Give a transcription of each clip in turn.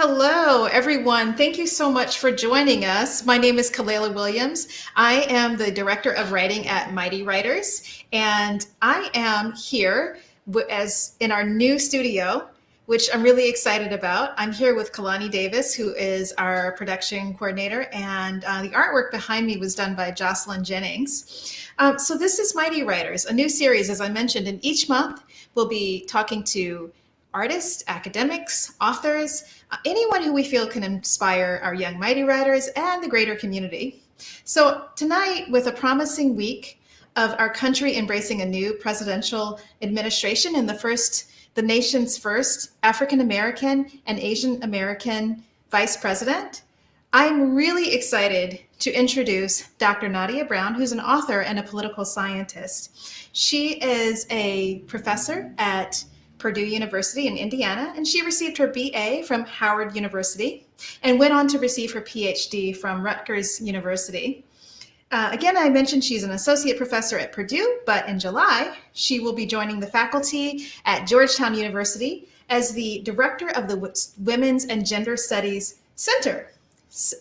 Hello, everyone. Thank you so much for joining us. My name is Kalela Williams. I am the Director of Writing at Mighty Writers, and I am here as in our new studio, which I'm really excited about. I'm here with Kalani Davis, who is our production coordinator, and the artwork behind me was done by Jocelyn Jennings. So this is Mighty Writers, a new series, as I mentioned, and each month we'll be talking to artists, academics, authors, anyone who we feel can inspire our young mighty writers and the greater community. So tonight, with a promising week of our country embracing a new presidential administration and the nation's first African American and Asian American vice president, I'm really excited to introduce Dr. Nadia Brown, who's an author and a political scientist. She is a professor at Purdue University in Indiana, and she received her BA from Howard University and went on to receive her PhD from Rutgers University. Again, I mentioned she's an associate professor at Purdue, but in July, she will be joining the faculty at Georgetown University as the director of the Women's and Gender Studies Center.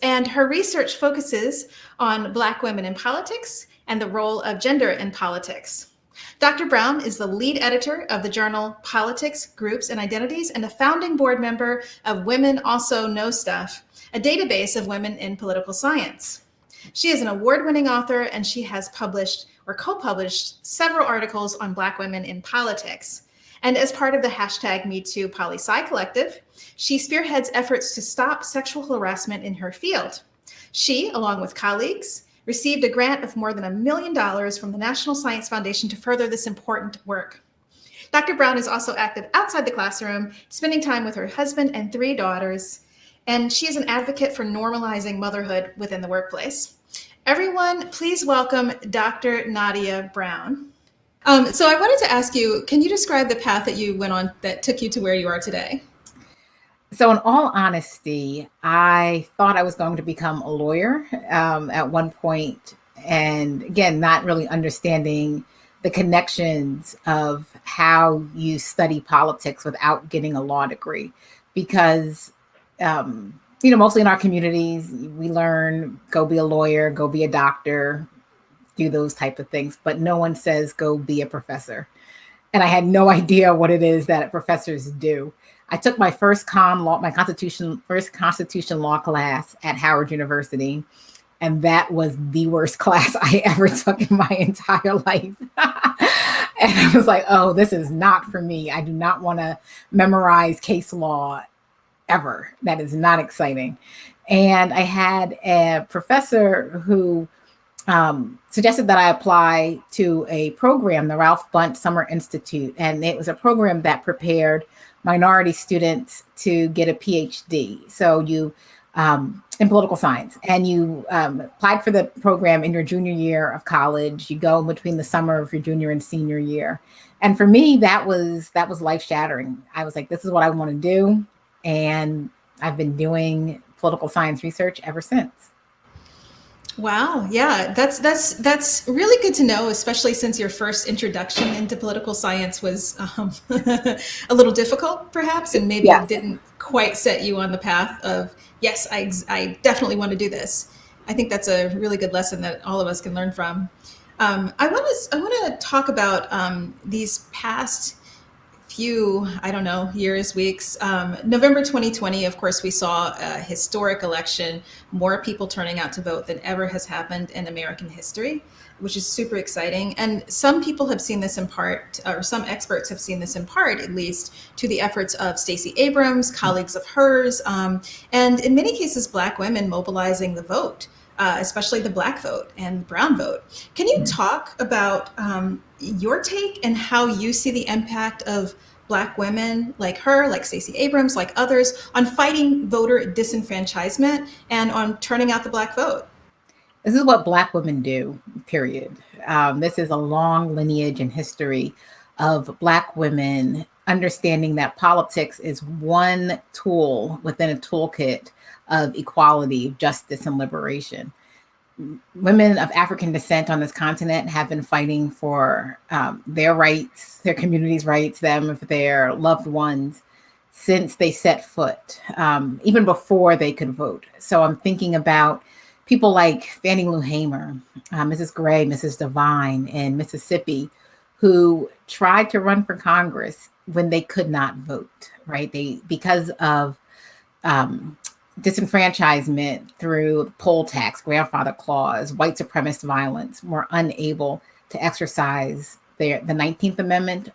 And her research focuses on Black women in politics and the role of gender in politics. Dr. Brown is the lead editor of the journal Politics, Groups, and Identities and a founding board member of Women Also Know Stuff, a database of women in political science. She is an award-winning author, and she has published or co-published several articles on Black women in politics. And as part of the hashtag #MeTooPoliSci Collective, she spearheads efforts to stop sexual harassment in her field. She, along with colleagues, received a grant of more than $1 million from the National Science Foundation to further this important work. Dr. Brown is also active outside the classroom, spending time with her husband and 3 daughters, and she is an advocate for normalizing motherhood within the workplace. Everyone, please welcome Dr. Nadia Brown. So I wanted to ask you, can you describe the path that you went on that took you to where you are today? So in all honesty, I thought I was going to become a lawyer at one point. And again, not really understanding the connections of how you study politics without getting a law degree. Because, mostly in our communities, we learn, go be a lawyer, go be a doctor, do those type of things. But no one says, go be a professor. And I had no idea what it is that professors do. I took my first constitution law class at Howard University, and that was the worst class I ever took in my entire life. And I was like, oh, this is not for me. I do not want to memorize case law ever. That is not exciting. And I had a professor who suggested that I apply to a program, the Ralph Bunt Summer Institute. And it was a program that prepared minority students to get a PhD. So you, in political science, and you applied for the program in your junior year of college. You go in between the summer of your junior and senior year. And for me, that was life shattering. I was like, this is what I want to do. And I've been doing political science research ever since. Wow, yeah, that's really good to know, especially since your first introduction into political science was a little difficult, perhaps, and maybe Yeah. it didn't quite set you on the path of, yes, I definitely want to do this. I think that's a really good lesson that all of us can learn from. I want to talk about these past few, years, weeks. November 2020, of course, we saw a historic election, more people turning out to vote than ever has happened in American history, which is super exciting. And some people have seen this in part, or some experts have seen this in part, at least, to the efforts of Stacey Abrams, colleagues of hers, and in many cases, Black women mobilizing the vote. Especially the Black vote and brown vote. Can you talk about your take and how you see the impact of Black women like her, like Stacey Abrams, like others, on fighting voter disenfranchisement and on turning out the Black vote? This is what Black women do, period. This is a long lineage and history of Black women understanding that politics is one tool within a toolkit of equality, justice, and liberation. Women of African descent on this continent have been fighting for their rights, their communities' rights, them, for their loved ones since they set foot, even before they could vote. So I'm thinking about people like Fannie Lou Hamer, Mrs. Gray, Mrs. Devine in Mississippi, who tried to run for Congress when they could not vote, right? They, because of um, disenfranchisement through poll tax, grandfather clause, white supremacist violence, were unable to exercise the 19th Amendment,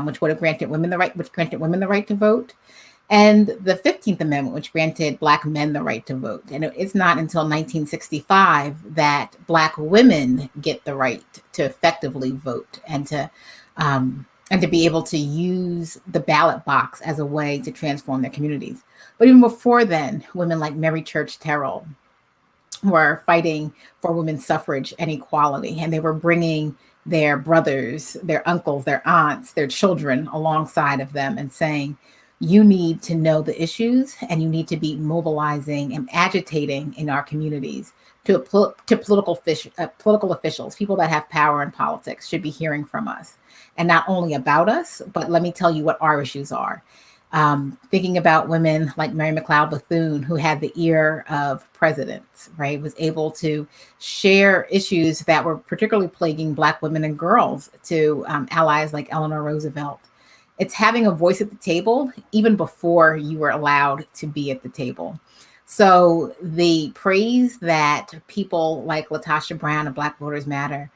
which would have granted women the right, which granted women the right to vote, and the 15th Amendment, which granted Black men the right to vote. And it's not until 1965 that Black women get the right to effectively vote and to be able to use the ballot box as a way to transform their communities. But even before then, women like Mary Church Terrell were fighting for women's suffrage and equality, and they were bringing their brothers, their uncles, their aunts, their children alongside of them and saying, you need to know the issues and you need to be mobilizing and agitating in our communities to political officials, people that have power in politics should be hearing from us. And not only about us, but let me tell you what our issues are. Thinking about women like Mary McLeod Bethune, who had the ear of presidents, right, was able to share issues that were particularly plaguing Black women and girls to allies like Eleanor Roosevelt. It's having a voice at the table even before you were allowed to be at the table. So the praise that people like Latasha Brown of Black Voters Matter,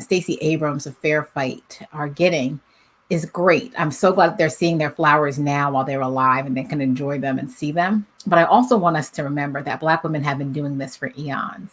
Stacey Abrams of Fair Fight are getting is great. I'm so glad that they're seeing their flowers now while they're alive and they can enjoy them and see them. But I also want us to remember that Black women have been doing this for eons.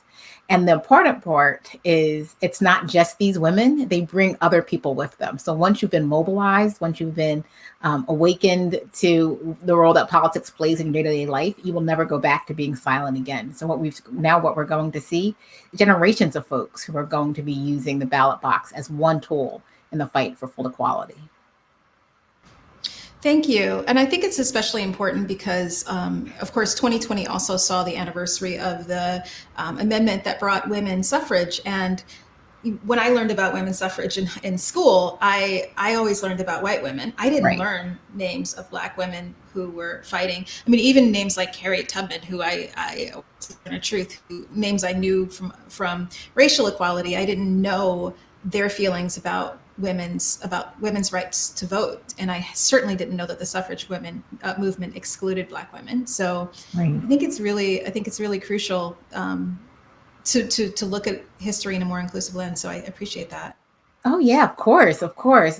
And the important part is it's not just these women, they bring other people with them. So once you've been mobilized, once you've been awakened to the role that politics plays in your day-to-day life, you will never go back to being silent again. So what we're going to see, generations of folks who are going to be using the ballot box as one tool in the fight for full equality. Thank you. And I think it's especially important because, of course, 2020 also saw the anniversary of the amendment that brought women's suffrage. And when I learned about women's suffrage in school, I always learned about white women. I didn't learn names of Black women who were fighting. I mean, even names like Harriet Tubman, who names I knew from racial equality, I didn't know their feelings about women's rights to vote, and I certainly didn't know that the suffrage movement excluded Black women. So I think it's really crucial to look at history in a more inclusive lens. So I appreciate that. Oh yeah, of course.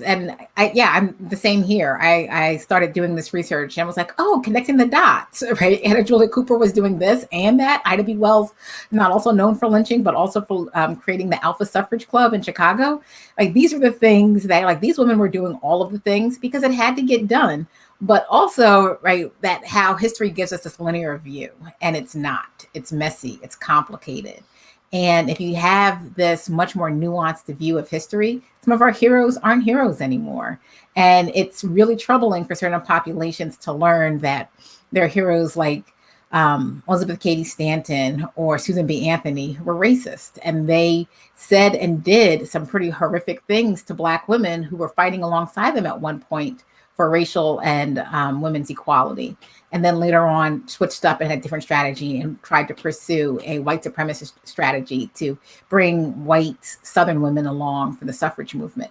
And I'm the same here. I started doing this research and was like, oh, connecting the dots, right? Anna Julia Cooper was doing this and that. Ida B. Wells, not also known for lynching, but also for creating the Alpha Suffrage Club in Chicago. Like these are the things that like these women were doing all of the things because it had to get done. But also, right, that how history gives us this linear view, and it's not. It's messy. It's complicated. And if you have this much more nuanced view of history, some of our heroes aren't heroes anymore. And it's really troubling for certain populations to learn that their heroes like Elizabeth Cady Stanton or Susan B. Anthony were racist. And they said and did some pretty horrific things to Black women who were fighting alongside them at one point for racial and women's equality. And then later on switched up and had a different strategy and tried to pursue a white supremacist strategy to bring white Southern women along for the suffrage movement.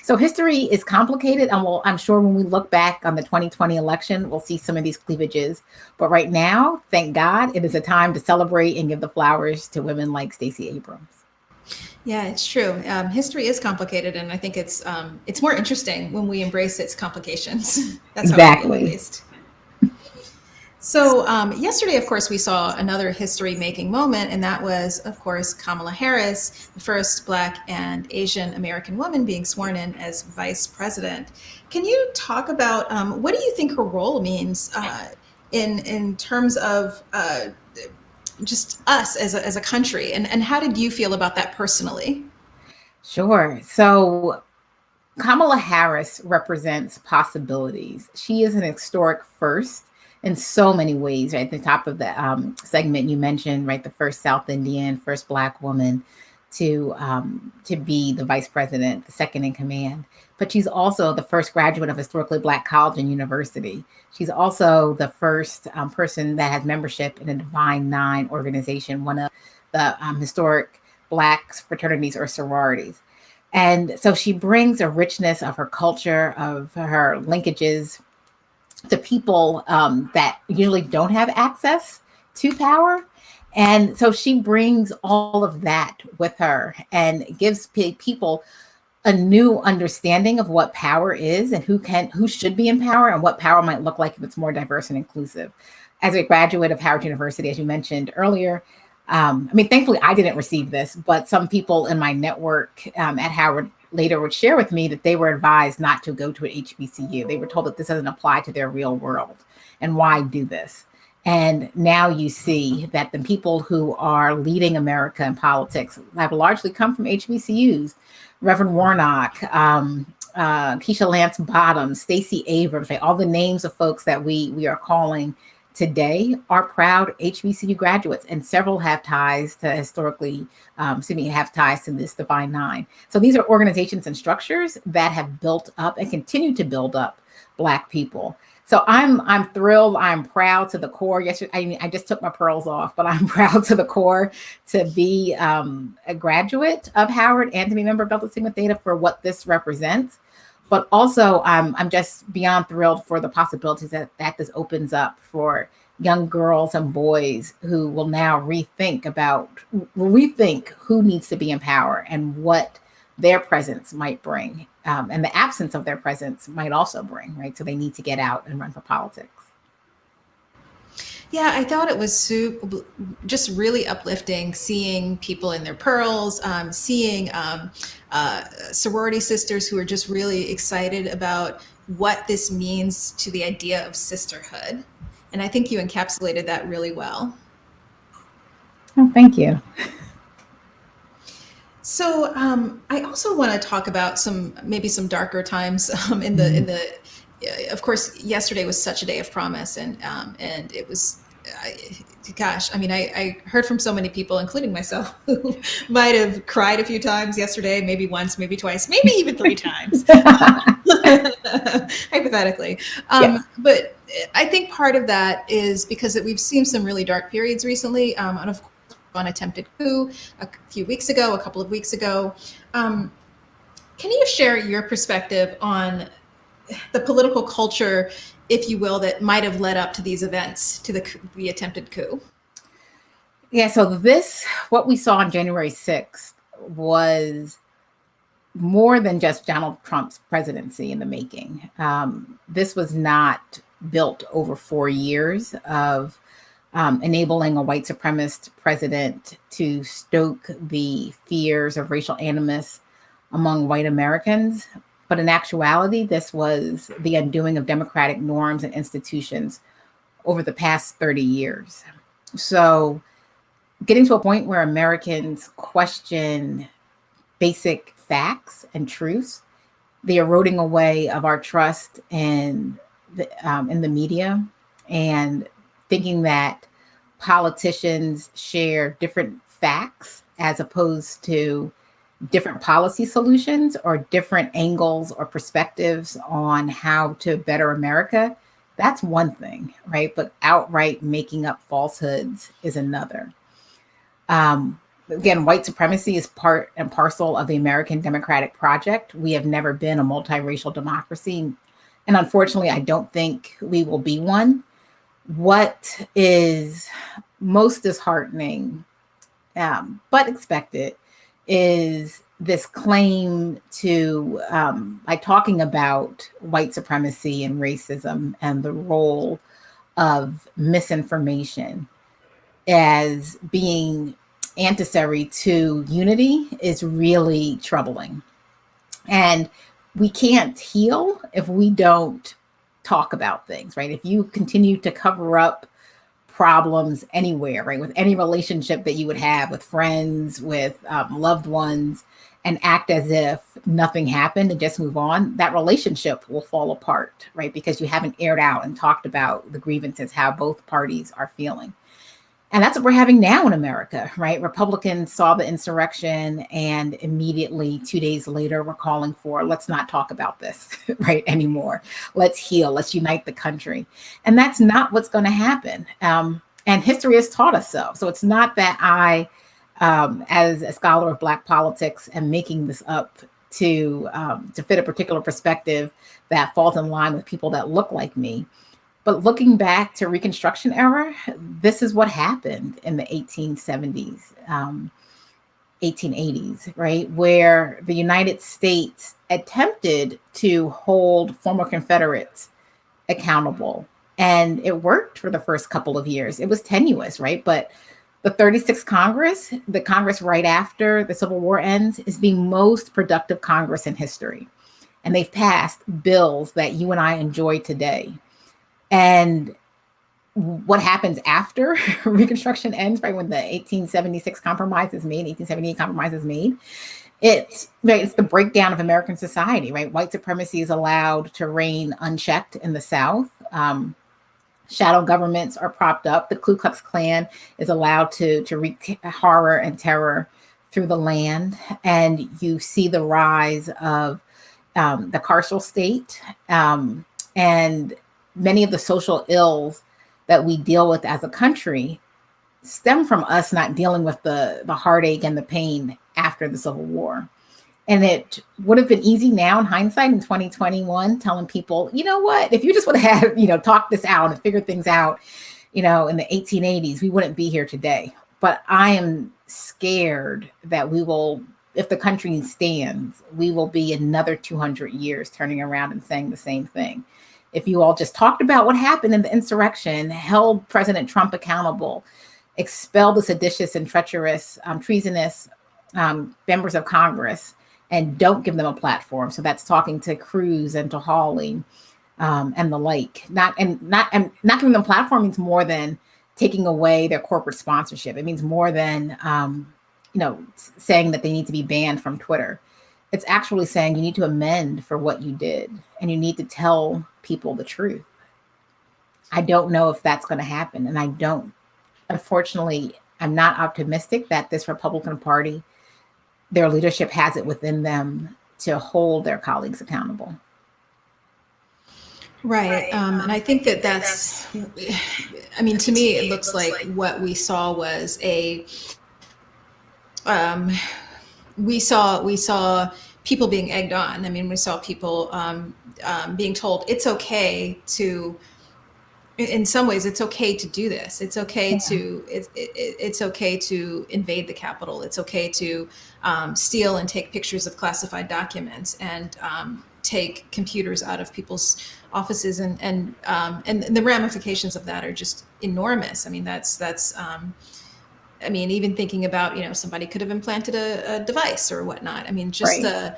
So history is complicated, and I'm sure when we look back on the 2020 election, we'll see some of these cleavages. But right now, thank God, it is a time to celebrate and give the flowers to women like Stacey Abrams. Yeah, it's true. History is complicated, and I think it's more interesting when we embrace its complications. That's exactly. How I feel, at least. So yesterday, of course, we saw another history-making moment, and that was, of course, Kamala Harris, the first Black and Asian American woman being sworn in as vice president. Can you talk about what do you think her role means in terms of just us as a country, and how did you feel about that personally? Sure. So Kamala Harris represents possibilities. She is an historic first in so many ways, right? At the top of the segment you mentioned, right, the first South Indian, first Black woman to be the vice president, the second in command. but she's also the first graduate of historically Black college and university. She's also the first person that has membership in a Divine Nine organization, one of the historic Black fraternities or sororities. And so she brings a richness of her culture, of her linkages to people that usually don't have access to power. And so she brings all of that with her and gives people a new understanding of what power is and who should be in power and what power might look like if it's more diverse and inclusive. As a graduate of Howard University, as you mentioned earlier, thankfully I didn't receive this, but some people in my network at Howard later would share with me that they were advised not to go to an HBCU. They were told that this doesn't apply to their real world. And why do this? And now you see that the people who are leading America in politics have largely come from HBCUs. Reverend Warnock, Keisha Lance Bottoms, Stacey Abrams, all the names of folks that we are calling today are proud HBCU graduates, and several have ties to have ties to this Divine Nine. So these are organizations and structures that have built up and continue to build up Black people. So I'm thrilled. I'm proud to the core. Yesterday, I just took my pearls off, but I'm proud to the core to be a graduate of Howard and to be a member of Delta Sigma Theta for what this represents. But also, I'm just beyond thrilled for the possibilities that this opens up for young girls and boys who will now rethink who needs to be in power and what their presence might bring, and the absence of their presence might also bring, right? So they need to get out and run for politics. Yeah, I thought it was just really uplifting seeing people in their pearls, seeing sorority sisters who are just really excited about what this means to the idea of sisterhood. And I think you encapsulated that really well. Oh, thank you. So I also want to talk about maybe some darker times in the of course, yesterday was such a day of promise, and it was, I heard from so many people, including myself, who might have cried a few times yesterday, maybe once, maybe twice, maybe even 3 times, hypothetically. Yes. But I think part of that is because we've seen some really dark periods recently, and of course, on attempted coup a couple of weeks ago. Can you share your perspective on the political culture, if you will, that might have led up to these events, to the attempted coup? Yeah, so what we saw on January 6th was more than just Donald Trump's presidency in the making. This was not built over 4 years of enabling a white supremacist president to stoke the fears of racial animus among white Americans. But in actuality, this was the undoing of democratic norms and institutions over the past 30 years. So getting to a point where Americans question basic facts and truths, the eroding away of our trust in the media, and thinking that politicians share different facts as opposed to different policy solutions or different angles or perspectives on how to better America, that's one thing, right? But outright making up falsehoods is another. Again, white supremacy is part and parcel of the American democratic project. We have never been a multiracial democracy. And unfortunately, I don't think we will be one. What is most disheartening, but expected, is this claim to, by talking about white supremacy and racism and the role of misinformation as being antecessary to unity, is really troubling. And we can't heal if we don't talk about things, right? If you continue to cover up problems anywhere, right, with any relationship that you would have with friends, with loved ones, and act as if nothing happened and just move on, that relationship will fall apart, right? Because you haven't aired out and talked about the grievances, how both parties are feeling. And that's what we're having now in America, right? Republicans saw the insurrection and immediately 2 days later were calling for, let's not talk about this, right, anymore. Let's heal, let's unite the country. And that's not what's going to happen. And history has taught us so. So it's not that I, as a scholar of Black politics, am making this up to fit a particular perspective that falls in line with people that look like me. But looking back to Reconstruction era, this is what happened in the 1870s, 1880s, right? Where the United States attempted to hold former Confederates accountable. And it worked for the first couple of years. It was tenuous, right? But the 36th Congress, the Congress right after the Civil War ends, is the most productive Congress in history. And they've passed bills that you and I enjoy today. And what happens after Reconstruction ends, right, when the 1876 compromise is made, 1878 compromise is made, it's the breakdown of American society, right? White supremacy is allowed to reign unchecked in the South. Shadow governments are propped up. The Ku Klux Klan is allowed to wreak horror and terror through the land. And you see the rise of the carceral state, and many of the social ills that we deal with as a country stem from us not dealing with the heartache and the pain after the Civil War. And it would have been easy now in hindsight in 2021, telling people, you know what, if you just would have, talked this out and figured things out, in the 1880s, we wouldn't be here today. But I am scared that we will, if the country stands, we will be another 200 years turning around and saying the same thing. If you all just talked about what happened in the insurrection, held President Trump accountable, expelled the seditious and treacherous, treasonous members of Congress, and don't give them a platform. So that's talking to Cruz and to Hawley and the like. Not giving them platform means more than taking away their corporate sponsorship. It means more than saying that they need to be banned from Twitter. It's actually saying you need to amend for what you did, and you need to tell people the truth. I don't know if that's going to happen. And unfortunately, I'm not optimistic that this Republican Party, their leadership has it within them to hold their colleagues accountable. Right. And I think that's, to me, it looks like what we saw was we saw people being egged on. We saw people being told it's okay to, in some ways, it's okay to do this. It's okay to it's okay to invade the Capitol. It's okay to steal and take pictures of classified documents and take computers out of people's offices, and the ramifications of that are just enormous. Even thinking about, somebody could have implanted a device or whatnot. Right.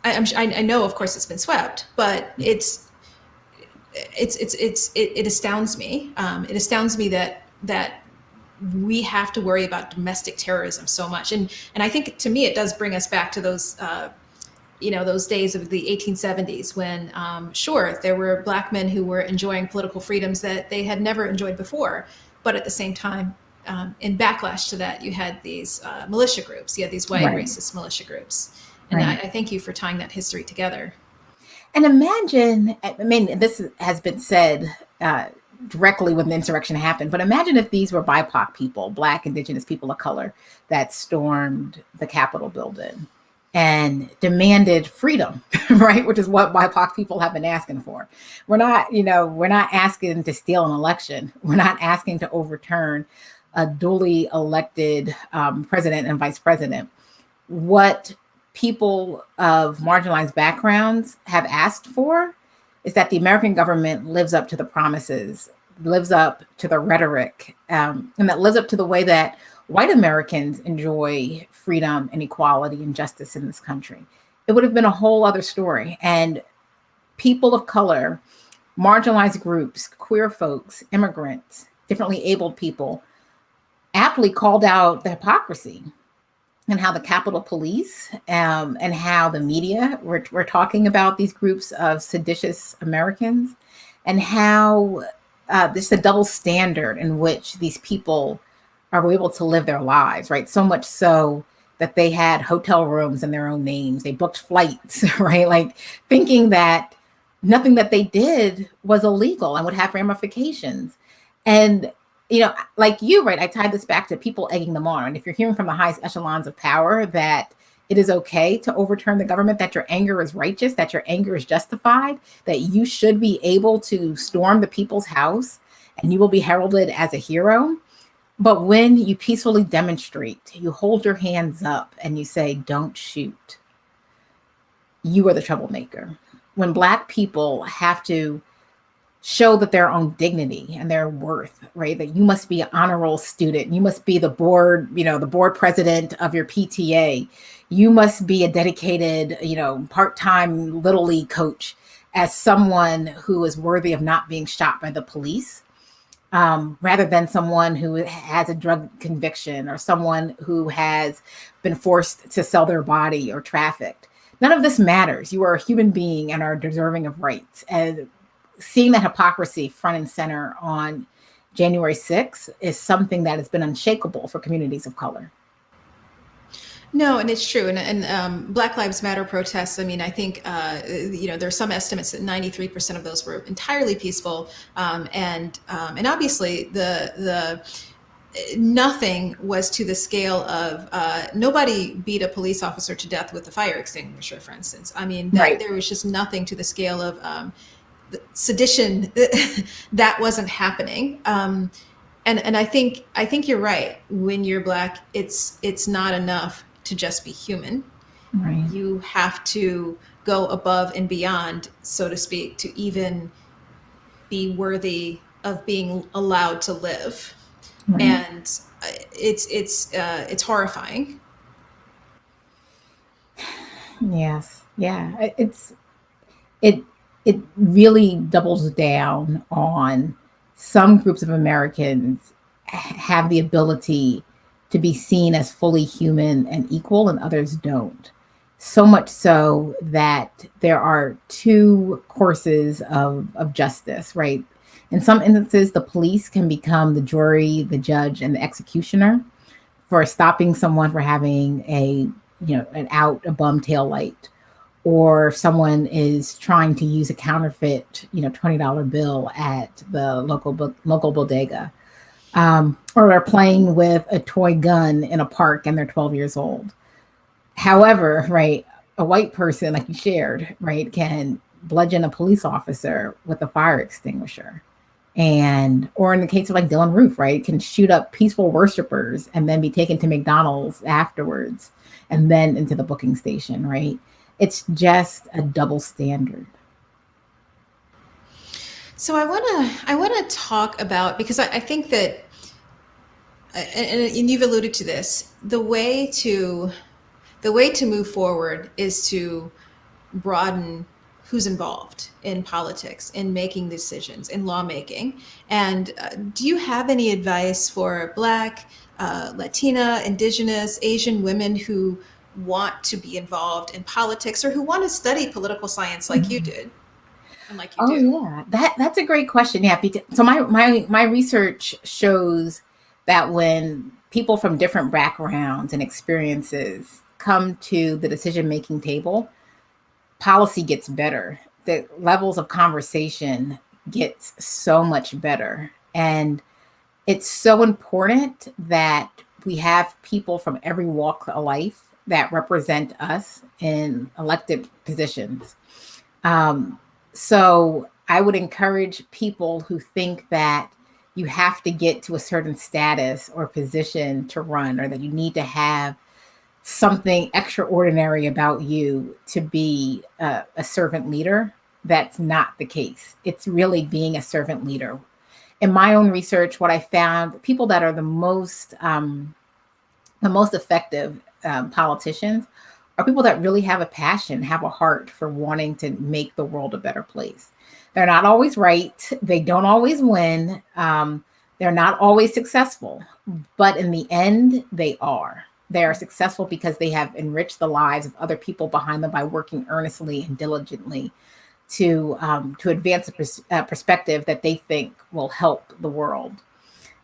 I know, of course, it's been swept, but it astounds me. It astounds me that we have to worry about domestic terrorism so much. And I think, to me, it does bring us back to those days of the 1870s when, sure, there were Black men who were enjoying political freedoms that they had never enjoyed before. But at the same time, in backlash to that, you had these militia groups. You had these white racist militia groups. And I thank you for tying that history together. And imagine, this has been said directly when the insurrection happened, but imagine if these were BIPOC people, Black, Indigenous people of color, that stormed the Capitol building and demanded freedom, right? Which is what BIPOC people have been asking for. We're not asking to steal an election. We're not asking to overturn a duly elected president and vice president. What people of marginalized backgrounds have asked for is that the American government lives up to the promises, lives up to the rhetoric, and that lives up to the way that white Americans enjoy freedom and equality and justice in this country. It would have been a whole other story. And people of color, marginalized groups, queer folks, immigrants, differently abled people aptly called out the hypocrisy and how the Capitol Police and how the media were talking about these groups of seditious Americans, and how this a double standard in which these people are able to live their lives, right? So much so that they had hotel rooms in their own names. They booked flights, right? Like thinking that nothing that they did was illegal and would have ramifications. And, like you, right? I tied this back to people egging them on. And if you're hearing from the highest echelons of power that it is okay to overturn the government, that your anger is righteous, that your anger is justified, that you should be able to storm the people's house and you will be heralded as a hero. But when you peacefully demonstrate, you hold your hands up and you say, don't shoot, you are the troublemaker. When Black people have to show that their own dignity and their worth, right? That you must be an honor roll student. You must be the board, the board president of your PTA. You must be a dedicated, part-time Little League coach as someone who is worthy of not being shot by the police, rather than someone who has a drug conviction or someone who has been forced to sell their body or trafficked. None of this matters. You are a human being and are deserving of rights. And seeing that hypocrisy front and center on January 6th is something that has been unshakable for communities of color. No, and it's true. And Black Lives Matter protests, I mean, I think, there are some estimates that 93% of those were entirely peaceful. And obviously the nothing was to the scale of nobody beat a police officer to death with a fire extinguisher, for instance. I mean, Right. there was just nothing to the scale of sedition that wasn't happening. And I think you're right. When you're Black, it's not enough to just be human. Right. You have to go above and beyond, so to speak, to even be worthy of being allowed to live. Right. And it's horrifying. Yes. Yeah. It really doubles down on some groups of Americans have the ability to be seen as fully human and equal, and others don't. So much so that there are two courses of justice, right? In some instances, the police can become the jury, the judge, and the executioner for stopping someone for having a bum tail light, or if someone is trying to use a counterfeit, $20 bill at the local bodega, or they're playing with a toy gun in a park and they're 12 years old. However, right, a white person, like you shared, right, can bludgeon a police officer with a fire extinguisher. Or in the case of like Dylan Roof, right, can shoot up peaceful worshipers and then be taken to McDonald's afterwards and then into the booking station, right? It's just a double standard. So I wanna talk about, because I think that, and you've alluded to this, the way to move forward is to broaden who's involved in politics, in making decisions, in lawmaking. And do you have any advice for Black, Latina, Indigenous, Asian women who want to be involved in politics or who want to study political science like you did and like you Oh do? yeah, that's a great question. Yeah, so my research shows that when people from different backgrounds and experiences come to the decision making table, policy gets better. The levels of conversation gets so much better. And it's so important that we have people from every walk of life that represent us in elected positions. So I would encourage people who think that you have to get to a certain status or position to run, or that you need to have something extraordinary about you to be a servant leader. That's not the case. It's really being a servant leader. In my own research, what I found, people that are the most effective politicians are people that really have a passion, have a heart for wanting to make the world a better place. They're not always right. They don't always win. They're not always successful. But in the end, they are. They are successful because they have enriched the lives of other people behind them by working earnestly and diligently to advance a perspective that they think will help the world.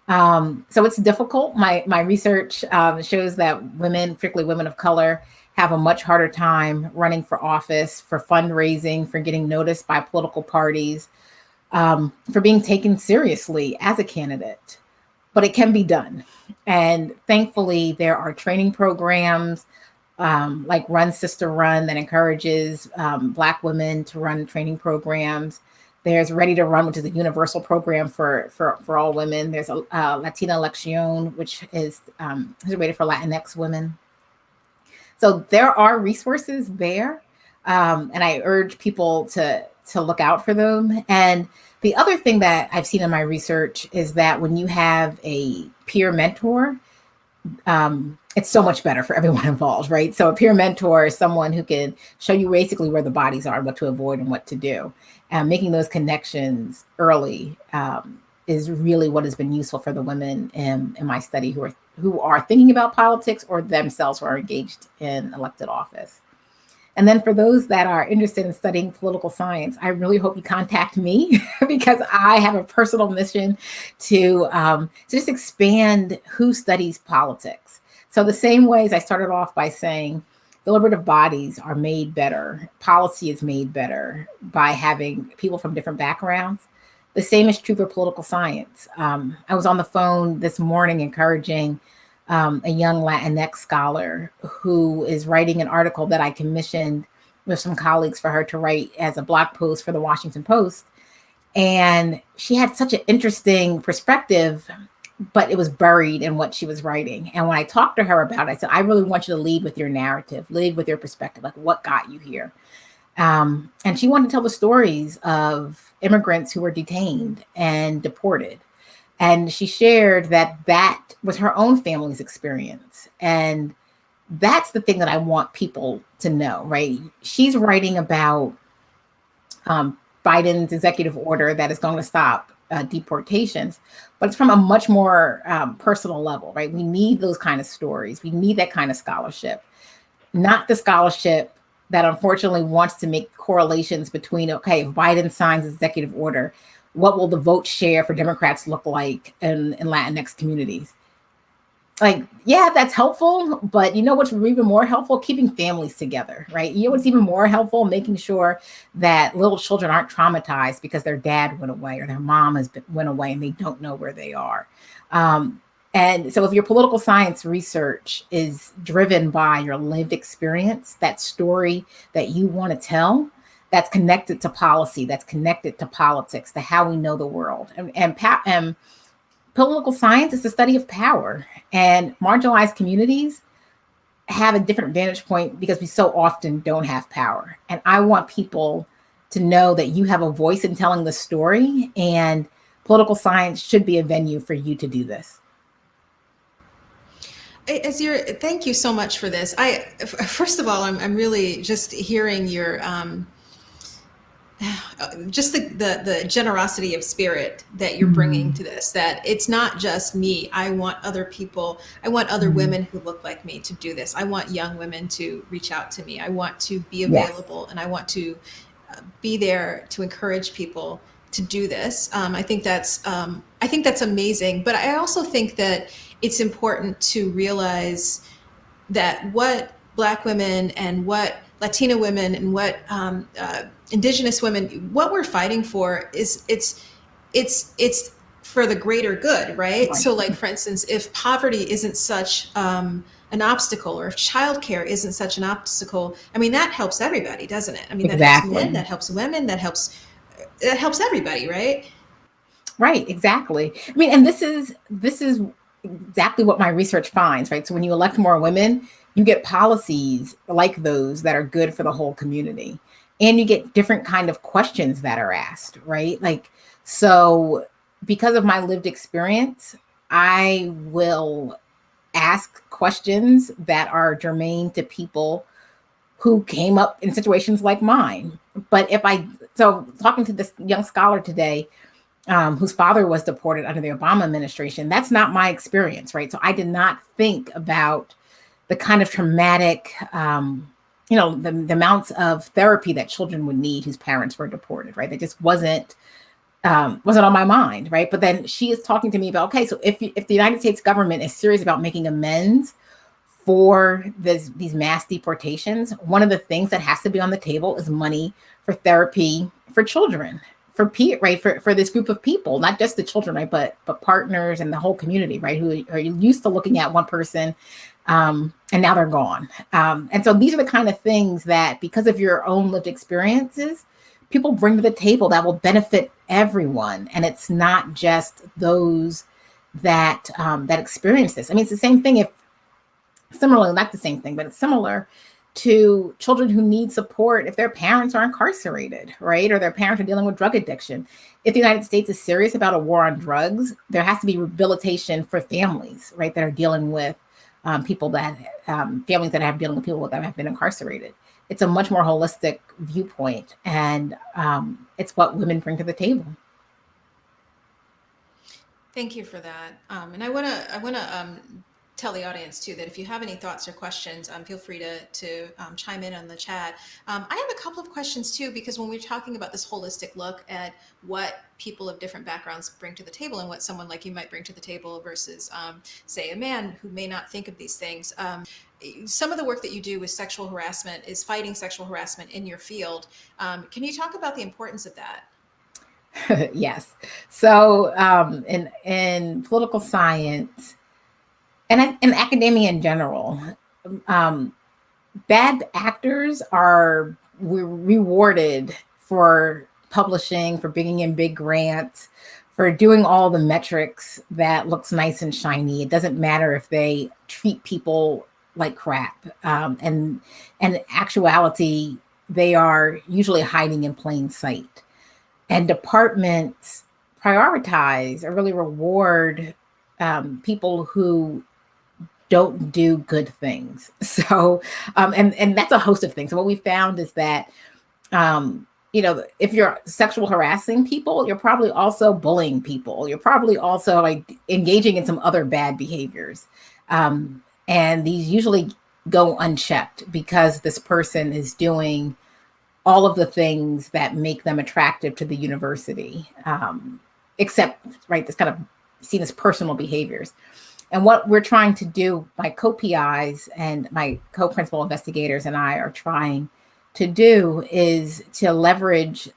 So it's difficult. My research shows that women, particularly women of color, have a much harder time running for office, for fundraising, for getting noticed by political parties, for being taken seriously as a candidate. But it can be done. And thankfully, there are training programs like Run Sister Run that encourages Black women to run training programs. There's Ready to Run, which is a universal program for all women. There's a Latina Elección, which is rated for Latinx women. So there are resources there, and I urge people to look out for them. And the other thing that I've seen in my research is that when you have a peer mentor, it's so much better for everyone involved, right? So a peer mentor is someone who can show you basically where the bodies are, what to avoid and what to do. And making those connections early is really what has been useful for the women in my study who are thinking about politics or themselves who are engaged in elected office. And then for those that are interested in studying political science, I really hope you contact me because I have a personal mission to just expand who studies politics. So the same ways I started off by saying deliberative bodies are made better, policy is made better by having people from different backgrounds. The same is true for political science. I was on the phone this morning encouraging a young Latinx scholar who is writing an article that I commissioned with some colleagues for her to write as a blog post for the Washington Post. And she had such an interesting perspective, but it was buried in what she was writing. And when I talked to her about it, I said, I really want you to lead with your narrative, lead with your perspective, like what got you here? And she wanted to tell the stories of immigrants who were detained and deported. And she shared that was her own family's experience. And that's the thing that I want people to know, right? She's writing about Biden's executive order that is going to stop deportations, but it's from a much more personal level, right? We need those kind of stories. We need that kind of scholarship, not the scholarship that unfortunately wants to make correlations between, okay, if Biden signs his executive order, what will the vote share for Democrats look like in Latinx communities? Like, yeah, that's helpful, but you know what's even more helpful? Keeping families together, right? You know what's even more helpful? Making sure that little children aren't traumatized because their dad went away or their mom went away and they don't know where they are. And so if your political science research is driven by your lived experience, that story that you want to tell, that's connected to policy, that's connected to politics, to how we know the world. And political science is the study of power, and marginalized communities have a different vantage point because we so often don't have power. And I want people to know that you have a voice in telling the story, and political science should be a venue for you to do this. Thank you so much for this. First of all, I'm really just hearing your just the generosity of spirit that you're bringing to this, that it's not just me. I want other people, I want other women who look like me to do this. I want young women to reach out to me. I want to be available, and I want to be there to encourage people to do this. I think that's amazing. But I also think that it's important to realize that what Black women and what Latina women and what Indigenous women, what we're fighting for is it's for the greater good, right? So like, for instance, if poverty isn't such an obstacle, or if childcare isn't such an obstacle, I mean, that helps everybody, doesn't it? I mean, that helps men, that helps women, that helps everybody, right? Right, exactly. I mean, and this is exactly what my research finds, right? So when you elect more women, you get policies like those that are good for the whole community. And you get different kind of questions that are asked, right? Like, so because of my lived experience, I will ask questions that are germane to people who came up in situations like mine. But so talking to this young scholar today, whose father was deported under the Obama administration, that's not my experience, right? So I did not think about the kind of traumatic the amounts of therapy that children would need whose parents were deported, right? That just wasn't on my mind, right? But then she is talking to me about, okay, so if the United States government is serious about making amends for these mass deportations, one of the things that has to be on the table is money for therapy for children, right, for this group of people, not just the children, right, but partners and the whole community, right, who are used to looking at one person, and now they're gone. And so these are the kind of things that, because of your own lived experiences, people bring to the table that will benefit everyone, and it's not just those that experience this. I mean, it's the same thing similarly, not the same thing, but it's similar to children who need support if their parents are incarcerated, right? Or their parents are dealing with drug addiction. If the United States is serious about a war on drugs, there has to be rehabilitation for families, right, that are dealing with families that have dealing with people that have been incarcerated. It's a much more holistic viewpoint, and it's what women bring to the table. Thank you for that. And I want to tell the audience too that if you have any thoughts or questions, feel free to chime in on the chat. I have a couple of questions too, because when we're talking about this holistic look at what people of different backgrounds bring to the table and what someone like you might bring to the table versus, say, a man who may not think of these things. Some of the work that you do with sexual harassment is fighting sexual harassment in your field. Can you talk about the importance of that? Yes. So in political science and in academia in general, bad actors are rewarded for publishing, for bringing in big grants, for doing all the metrics that looks nice and shiny. It doesn't matter if they treat people like crap. And in actuality, they are usually hiding in plain sight. And departments prioritize or really reward people who don't do good things. So, and that's a host of things. So what we found is that, if you're sexual harassing people, you're probably also bullying people. You're probably also like engaging in some other bad behaviors. And these usually go unchecked because this person is doing all of the things that make them attractive to the university, except, right, this kind of seen as personal behaviors. And what we're trying to do, my co-PIs and my co-principal investigators and I are trying to do, is to leverage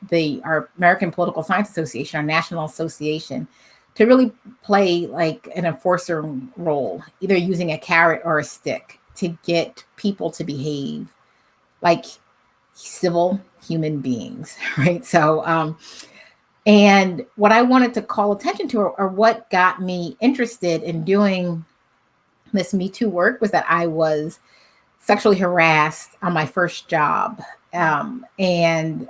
our American Political Science Association, our national association, to really play like an enforcer role, either using a carrot or a stick to get people to behave like civil human beings, right? So, and what I wanted to call attention to, or what got me interested in doing this Me Too work, was that I was sexually harassed on my first job. And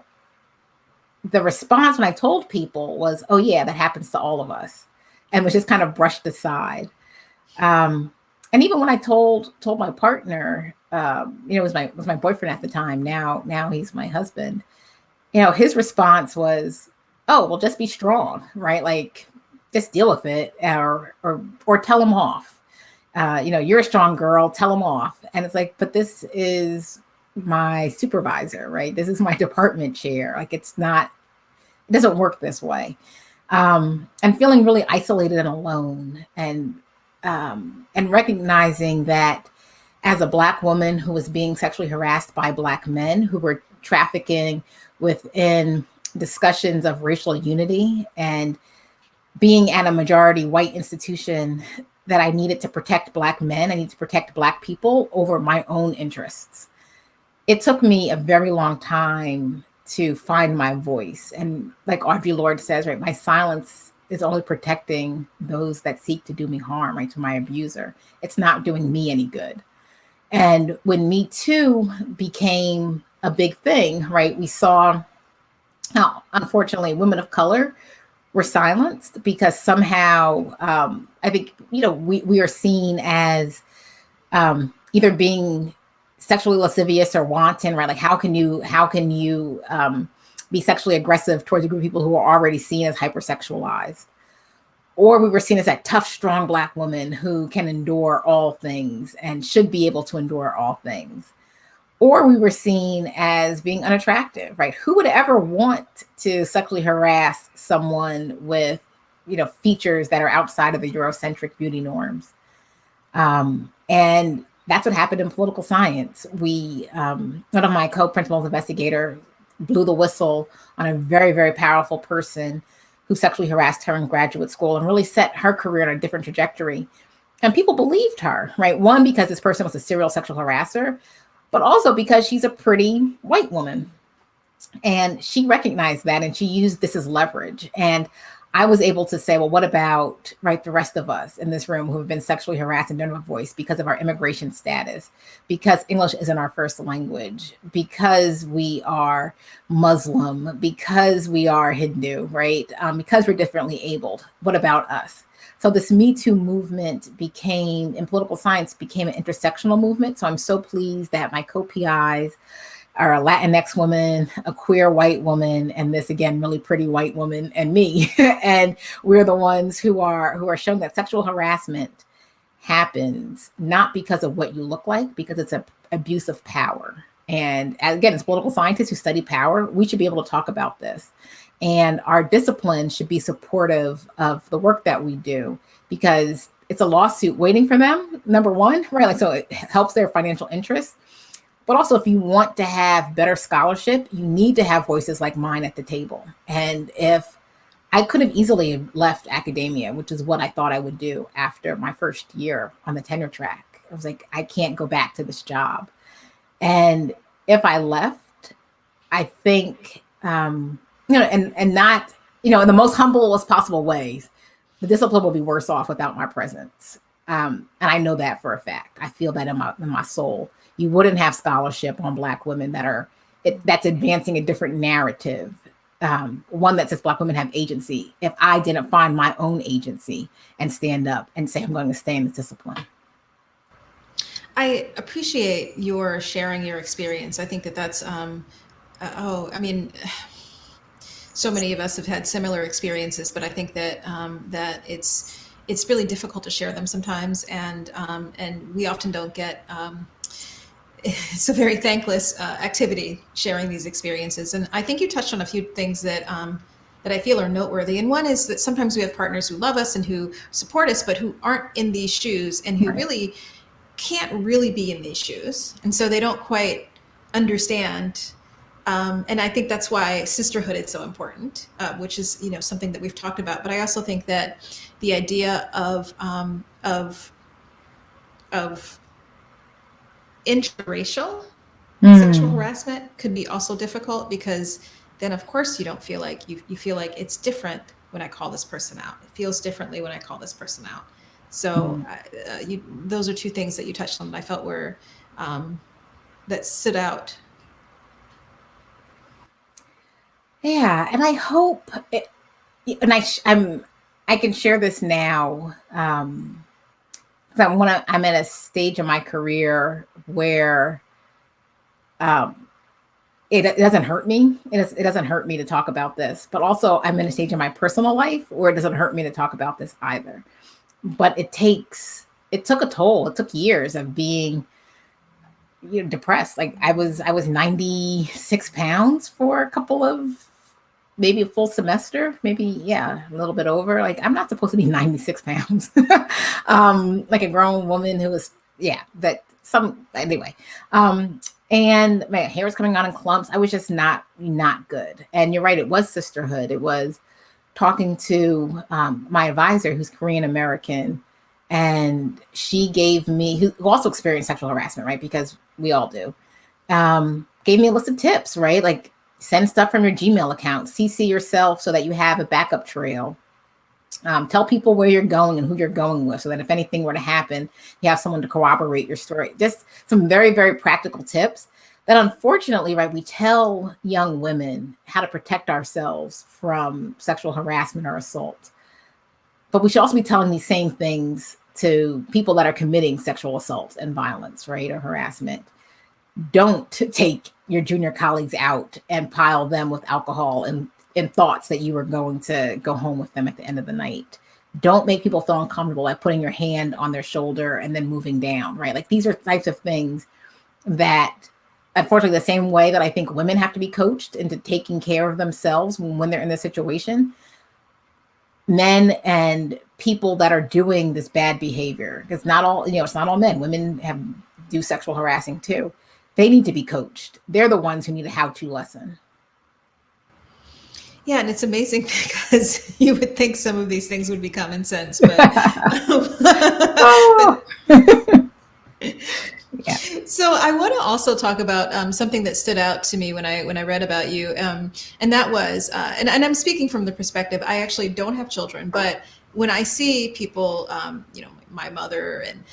the response when I told people was, oh yeah, that happens to all of us, and was just kind of brushed aside. And even when I told my partner, it was my boyfriend at the time. Now he's my husband. His response was, "Oh, well, just be strong, right? Like, just deal with it, or tell him off. You're a strong girl. Tell him off." And it's like, but this is my supervisor, right? This is my department chair. Like, it doesn't work this way. And feeling really isolated and alone, and recognizing that as a Black woman who was being sexually harassed by Black men who were trafficking within discussions of racial unity, and being at a majority white institution, that I needed to protect Black men, I need to protect Black people over my own interests. It took me a very long time to find my voice. And like Audre Lorde says, right, my silence is only protecting those that seek to do me harm, right, to my abuser. It's not doing me any good. And when Me Too became a big thing, right, we saw how, unfortunately, women of color were silenced because somehow, I think, we are seen as either being sexually lascivious or wanton, right? Like, how can you be sexually aggressive towards a group of people who are already seen as hypersexualized? Or we were seen as that tough, strong Black woman who can endure all things and should be able to endure all things. or we were seen as being unattractive, right? Who would ever want to sexually harass someone with, features that are outside of the Eurocentric beauty norms? And that's what happened in political science. One of my co-principal investigators blew the whistle on a very, very powerful person who sexually harassed her in graduate school and really set her career on a different trajectory. And people believed her, right? One, because this person was a serial sexual harasser, but also because she's a pretty white woman. And she recognized that, and she used this as leverage. And I was able to say, well, what about, right, the rest of us in this room who have been sexually harassed and don't have a voice because of our immigration status, because English isn't our first language, because we are Muslim, because we are Hindu, right? Because we're differently abled. What about us? So this Me Too movement in political science, became an intersectional movement. So I'm so pleased that my co-PIs are a Latinx woman, a queer white woman, and this, again, really pretty white woman, and me. And we're the ones who are showing that sexual harassment happens not because of what you look like, because it's an abuse of power. And again, as political scientists who study power, we should be able to talk about this. And our discipline should be supportive of the work that we do, because it's a lawsuit waiting for them, number one, right? Like, so it helps their financial interests. But also, if you want to have better scholarship, you need to have voices like mine at the table. And if I could have easily left academia, which is what I thought I would do after my first year on the tenure track, I was like, I can't go back to this job. And if I left, I think, and not, in the most humblest possible ways, the discipline will be worse off without my presence. And I know that for a fact. I feel that in my soul. You wouldn't have scholarship on Black women that's advancing a different narrative, one that says Black women have agency, if I didn't find my own agency and stand up and say, I'm going to stay in this discipline. I appreciate your sharing your experience. I think that's, so many of us have had similar experiences, but I think that that it's really difficult to share them sometimes, and we often don't get. It's a very thankless activity, sharing these experiences. And I think you touched on a few things that I feel are noteworthy. And one is that sometimes we have partners who love us and who support us, but who aren't in these shoes, and who really can't really be in these shoes. And so they don't quite understand. And I think that's why sisterhood is so important, which is, something that we've talked about. But I also think that the idea of interracial sexual harassment could be also difficult, because then of course you don't feel like you feel like it's different when I call this person out. It feels differently when I call this person out. So those are two things that you touched on that I felt were that stood out. Yeah, and I hope, and I can share this now. I'm at a stage in my career where it doesn't hurt me. It doesn't hurt me to talk about this, but also I'm in a stage in my personal life where it doesn't hurt me to talk about this either. But it took a toll. It took years of being, depressed. Like I was 96 pounds for a couple of, maybe a full semester, maybe, a little bit over. Like, I'm not supposed to be 96 pounds. Like a grown woman who was, anyway. And my hair was coming on in clumps. I was just not good. And you're right, it was sisterhood. It was talking to my advisor, who's Korean American, and she gave me, who also experienced sexual harassment, right? Because we all do, gave me a list of tips, right? Like, send stuff from your Gmail account, CC yourself so that you have a backup trail. Tell people where you're going and who you're going with, so that if anything were to happen, you have someone to corroborate your story. Just some very, very practical tips that, unfortunately, right, we tell young women how to protect ourselves from sexual harassment or assault. But we should also be telling these same things to people that are committing sexual assault and violence, right, or harassment. Don't take your junior colleagues out and pile them with alcohol and thoughts that you were going to go home with them at the end of the night. Don't make people feel uncomfortable by putting your hand on their shoulder and then moving down, right? Like, these are types of things that unfortunately, the same way that I think women have to be coached into taking care of themselves when they're in this situation, men and people that are doing this bad behavior, because not all, it's not all men. Women do sexual harassing too. They need to be coached. They're the ones who need a how-to lesson. Yeah, and it's amazing because you would think some of these things would be common sense, but Oh. Yeah. So I want to also talk about something that stood out to me when I read about you, and that was, and I'm speaking from the perspective, I actually don't have children, but when I see people, my mother and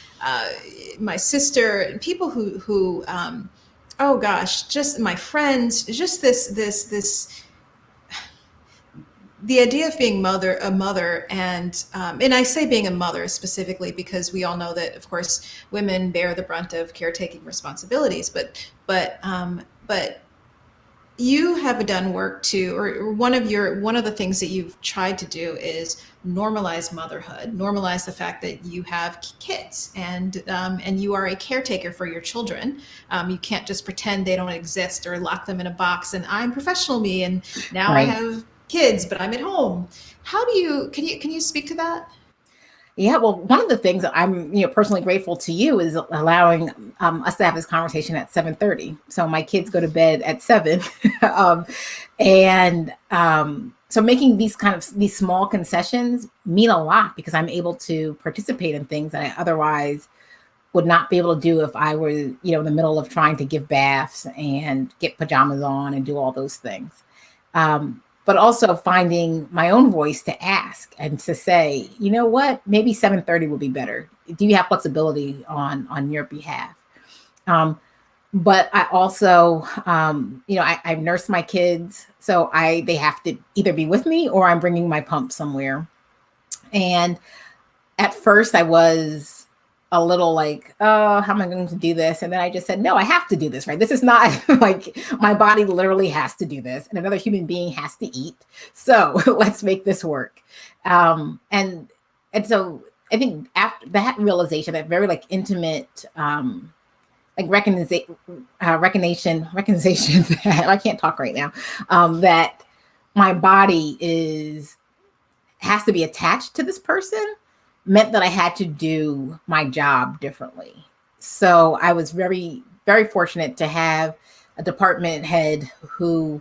my sister, and people who oh gosh, just my friends, just this the idea of being a mother, and I say being a mother specifically because we all know that, of course, women bear the brunt of caretaking responsibilities, but you have done work to, or one of the things that you've tried to do is normalize motherhood, normalize the fact that you have kids, and you are a caretaker for your children. You can't just pretend they don't exist or lock them in a box. And I'm professional me, and now I Right. have kids, but I'm at home. How do you can you speak to that? Yeah, well, one of the things that I'm, personally grateful to you is allowing us to have this conversation at 7:30. So my kids go to bed at 7, um, and so making these small concessions mean a lot because I'm able to participate in things that I otherwise would not be able to do if I were, in the middle of trying to give baths and get pajamas on and do all those things. But also finding my own voice to ask and to say, you know what, maybe 7:30 will be better. Do you have flexibility on your behalf? But I also, I've nursed my kids, so they have to either be with me or I'm bringing my pump somewhere. And at first I was a little like, oh, how am I going to do this? And then I just said, no, I have to do this, right? This is not like my body literally has to do this and another human being has to eat. So let's make this work. And so I think after that realization, that very like intimate, like recognition, I can't talk right now, that my body has to be attached to this person meant that I had to do my job differently. So I was very, very fortunate to have a department head who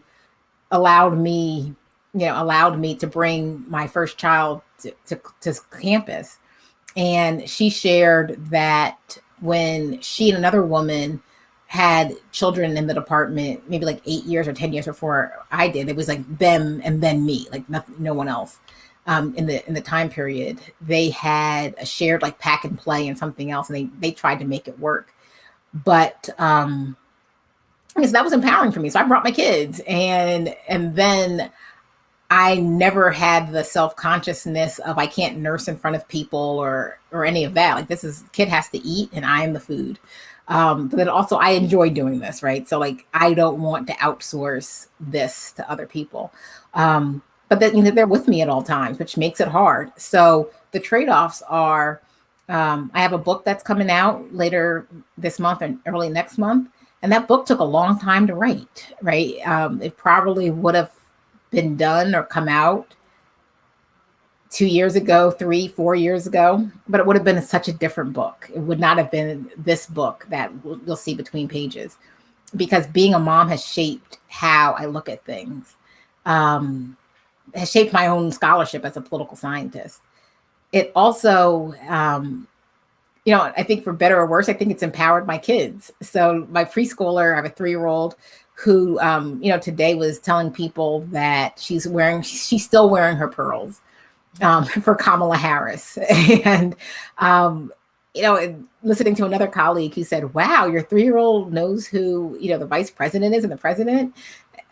allowed me, to bring my first child to campus. And she shared that when she and another woman had children in the department, maybe like 8 years or 10 years before I did, it was like them and then me, like nothing, no one else. In the time period, they had a shared like pack and play and something else, and they tried to make it work. But I guess that was empowering for me. So I brought my kids, and then I never had the self-consciousness of I can't nurse in front of people or any of that. Like kid has to eat, and I am the food. But then also I enjoy doing this, right? So like I don't want to outsource this to other people. But that they're with me at all times, which makes it hard. So the trade-offs are, I have a book that's coming out later this month and early next month, and that book took a long time to write. Right, it probably would have been done or come out 2 years ago, 3-4 years ago, but it would have been such a different book. It would not have been this book that you'll see between pages, because being a mom has shaped how I look at things. Has shaped my own scholarship as a political scientist. It also, I think for better or worse, I think it's empowered my kids. So my preschooler, I have a 3-year-old who, today was telling people that she's still wearing her pearls for Kamala Harris. And, listening to another colleague who said, wow, your 3-year-old knows who, the vice president is and the president.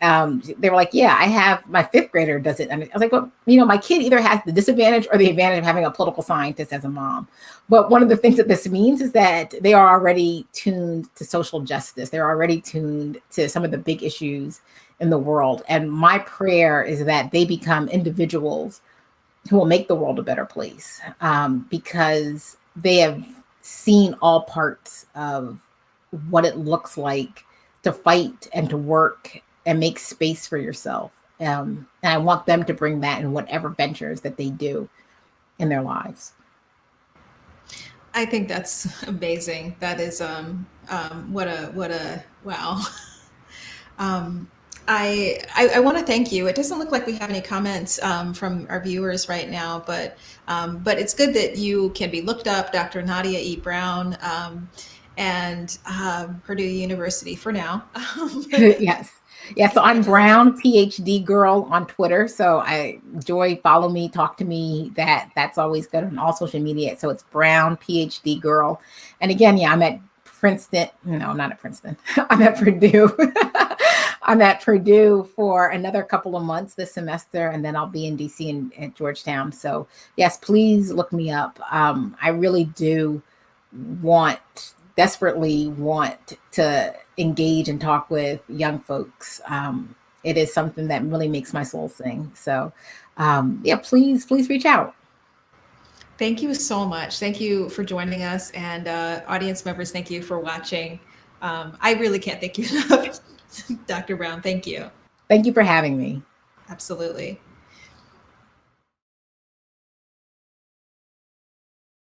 They were like, yeah, I have my 5th grader does it. And I was like, well, my kid either has the disadvantage or the advantage of having a political scientist as a mom. But one of the things that this means is that they are already tuned to social justice. They're already tuned to some of the big issues in the world. And my prayer is that they become individuals who will make the world a better place, because they have seen all parts of what it looks like to fight and to work and make space for yourself. And I want them to bring that in whatever ventures that they do in their lives. I think that's amazing. That is what a wow. Um, I want to thank you. It doesn't look like we have any comments from our viewers right now, but it's good that you can be looked up, Dr. Nadia E. Brown, and Purdue University for now. Yes. Yeah, so I'm Brown, Congratulations. PhD girl on Twitter. So I Joy, follow me, talk to me. That's always good on all social media. So it's Brown, PhD girl. And again, yeah, I'm at Princeton. No, I'm not at Princeton. I'm at Purdue. I'm at Purdue for another couple of months this semester, and then I'll be in DC and at Georgetown. So yes, please look me up. I really do want desperately want to engage and talk with young folks. It is something that really makes my soul sing. So, yeah, please reach out. Thank you so much. Thank you for joining us, and audience members, thank you for watching. I really can't thank you enough, Dr. Brown. Thank you. Thank you for having me. Absolutely.